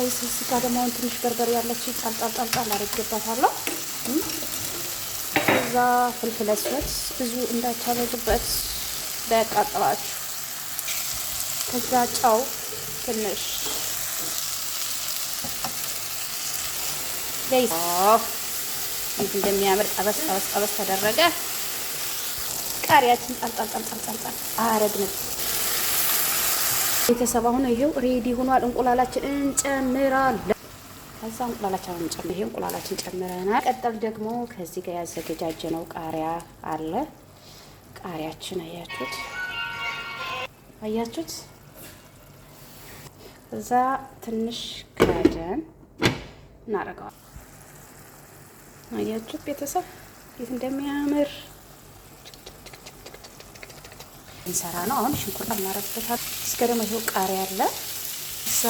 እዚህ ጋር ደግሞ ትንሽ በርበሬ ያለች ጣል አድርጌባታለሁ። ከዛ ፍልፍል አስወጥ ብዙ እንዳታበዙበት በቃጥላችሁ። ከዛ ጨው ትንሽ ይህ እንደሚያምር ጠበስ ተደረገ። ቃሪያችን ጣል አረግን። ቤተሰብ አሁን ይሄው ሬዲ ሆኗል። እንቁላላችን እንጨምራለን። ከዛ እንቁላላችንን እንጨምር። ይሄ እንቁላላችን ጨምረናል። ቀጥል ደግሞ ከዚህ ጋር ያዘገጃጀነው ቃሪያ አለ። ቃሪያችን አያችሁት? እዛ ትንሽ ከደን እናደርገዋለን። አያችሁት ቤተሰብ እንዴት እንደሚያምር እንሰራ ነው። አሁን ሽንኩርት እናደርግበታለን። እስከ ደግሞ ይሄው ቃሪያ አለ። እዛ